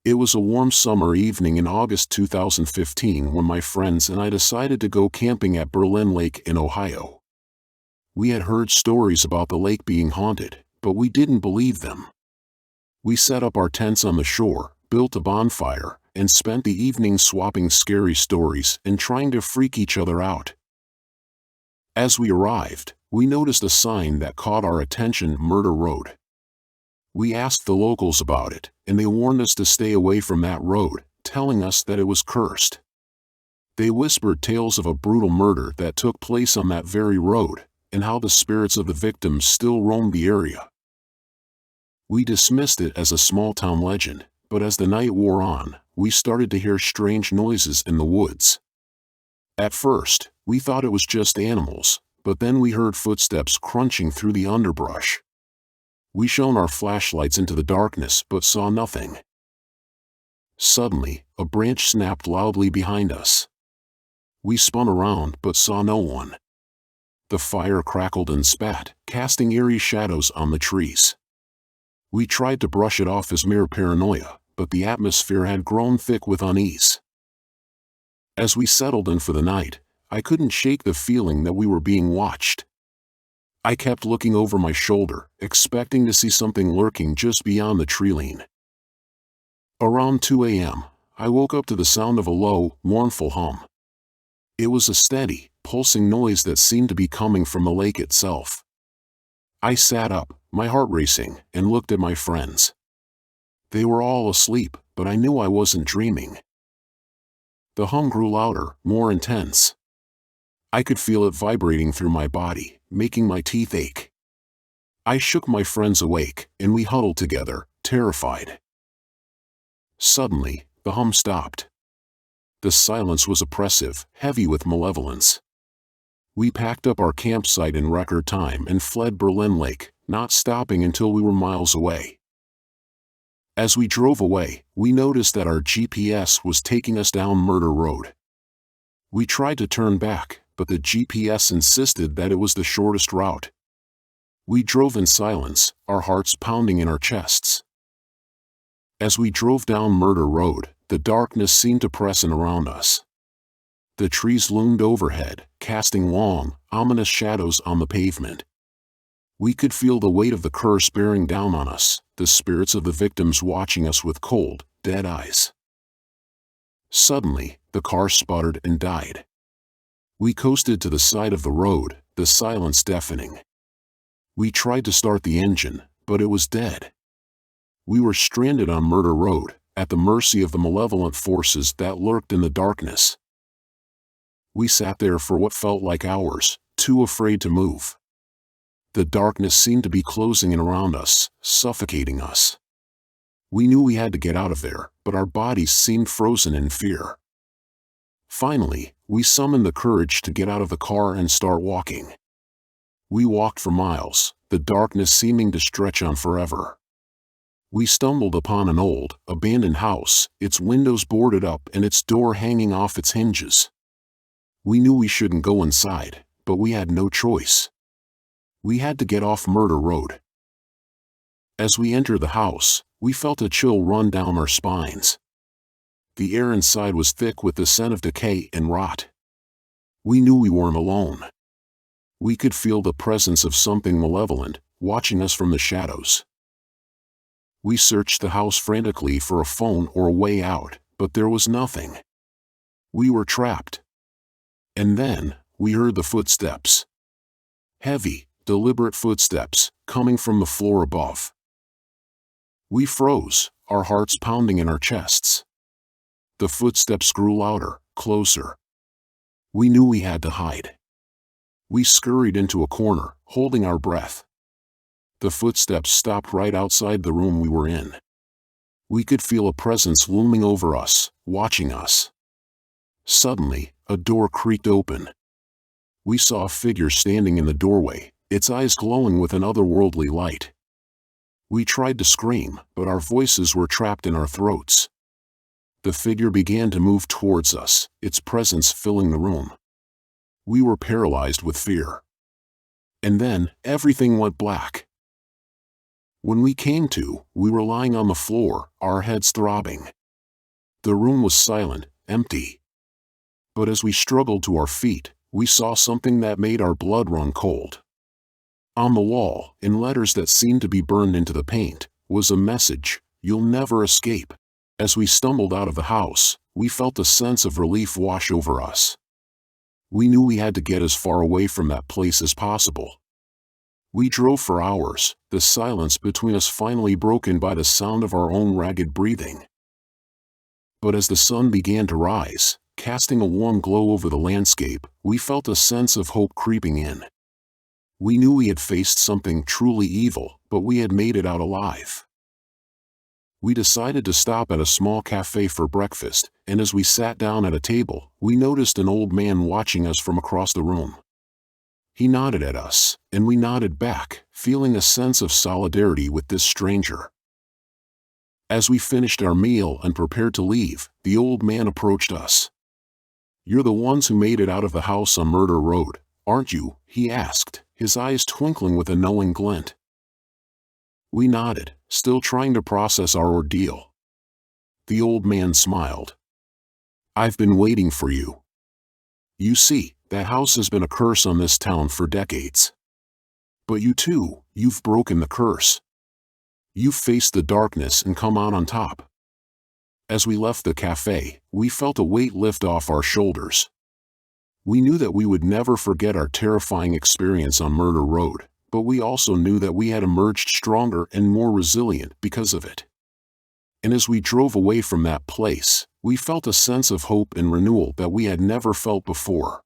It was a warm summer evening in August 2015 when my friends and I decided to go camping at Berlin Lake in Ohio. We had heard stories about the lake being haunted, but we didn't believe them. We set up our tents on the shore, built a bonfire, and spent the evening swapping scary stories and trying to freak each other out. As we arrived, we noticed a sign that caught our attention: Murder Road. We asked the locals about it, and they warned us to stay away from that road, telling us that it was cursed. They whispered tales of a brutal murder that took place on that very road, and how the spirits of the victims still roamed the area. We dismissed it as a small-town legend, but as the night wore on, we started to hear strange noises in the woods. At first, we thought it was just animals, but then we heard footsteps crunching through the underbrush. We shone our flashlights into the darkness but saw nothing. Suddenly, a branch snapped loudly behind us. We spun around but saw no one. The fire crackled and spat, casting eerie shadows on the trees. We tried to brush it off as mere paranoia, but the atmosphere had grown thick with unease. As we settled in for the night, I couldn't shake the feeling that we were being watched. I kept looking over my shoulder, expecting to see something lurking just beyond the tree line. Around 2 a.m., I woke up to the sound of a low, mournful hum. It was a steady, pulsing noise that seemed to be coming from the lake itself. I sat up, my heart racing, and looked at my friends. They were all asleep, but I knew I wasn't dreaming. The hum grew louder, more intense. I could feel it vibrating through my body, making my teeth ache. I shook my friends awake, and we huddled together, terrified. Suddenly, the hum stopped. The silence was oppressive, heavy with malevolence. We packed up our campsite in record time and fled Berlin Lake, not stopping until we were miles away. As we drove away, we noticed that our GPS was taking us down Murder Road. We tried to turn back, but the GPS insisted that it was the shortest route. We drove in silence, our hearts pounding in our chests. As we drove down Murder Road, the darkness seemed to press in around us. The trees loomed overhead, casting long, ominous shadows on the pavement. We could feel the weight of the curse bearing down on us, the spirits of the victims watching us with cold, dead eyes. Suddenly, the car sputtered and died. We coasted to the side of the road, the silence deafening. We tried to start the engine, but it was dead. We were stranded on Murder Road, at the mercy of the malevolent forces that lurked in the darkness. We sat there for what felt like hours, too afraid to move. The darkness seemed to be closing in around us, suffocating us. We knew we had to get out of there, but our bodies seemed frozen in fear. Finally, we summoned the courage to get out of the car and start walking. We walked for miles, the darkness seeming to stretch on forever. We stumbled upon an old, abandoned house, its windows boarded up and its door hanging off its hinges. We knew we shouldn't go inside, but we had no choice. We had to get off Murder Road. As we entered the house, we felt a chill run down our spines. The air inside was thick with the scent of decay and rot. We knew we weren't alone. We could feel the presence of something malevolent, watching us from the shadows. We searched the house frantically for a phone or a way out, but there was nothing. We were trapped. And then, we heard the footsteps. Heavy, deliberate footsteps, coming from the floor above. We froze, our hearts pounding in our chests. The footsteps grew louder, closer. We knew we had to hide. We scurried into a corner, holding our breath. The footsteps stopped right outside the room we were in. We could feel a presence looming over us, watching us. Suddenly, a door creaked open. We saw a figure standing in the doorway, its eyes glowing with an otherworldly light. We tried to scream, but our voices were trapped in our throats. The figure began to move towards us, its presence filling the room. We were paralyzed with fear. And then, everything went black. When we came to, we were lying on the floor, our heads throbbing. The room was silent, empty. But as we struggled to our feet, we saw something that made our blood run cold. On the wall, in letters that seemed to be burned into the paint, was a message, "You'll never escape." As we stumbled out of the house, we felt a sense of relief wash over us. We knew we had to get as far away from that place as possible. We drove for hours, the silence between us finally broken by the sound of our own ragged breathing. But as the sun began to rise, casting a warm glow over the landscape, we felt a sense of hope creeping in. We knew we had faced something truly evil, but we had made it out alive. We decided to stop at a small cafe for breakfast, and as we sat down at a table, we noticed an old man watching us from across the room. He nodded at us, and we nodded back, feeling a sense of solidarity with this stranger. As we finished our meal and prepared to leave, the old man approached us. "You're the ones who made it out of the house on Murder Road, aren't you?" he asked, his eyes twinkling with a knowing glint. We nodded, still trying to process our ordeal. The old man smiled. "I've been waiting for you. You see, that house has been a curse on this town for decades. But you too, you've broken the curse. You've faced the darkness and come out on top." As we left the cafe, we felt a weight lift off our shoulders. We knew that we would never forget our terrifying experience on Murder Road, but we also knew that we had emerged stronger and more resilient because of it. And as we drove away from that place, we felt a sense of hope and renewal that we had never felt before.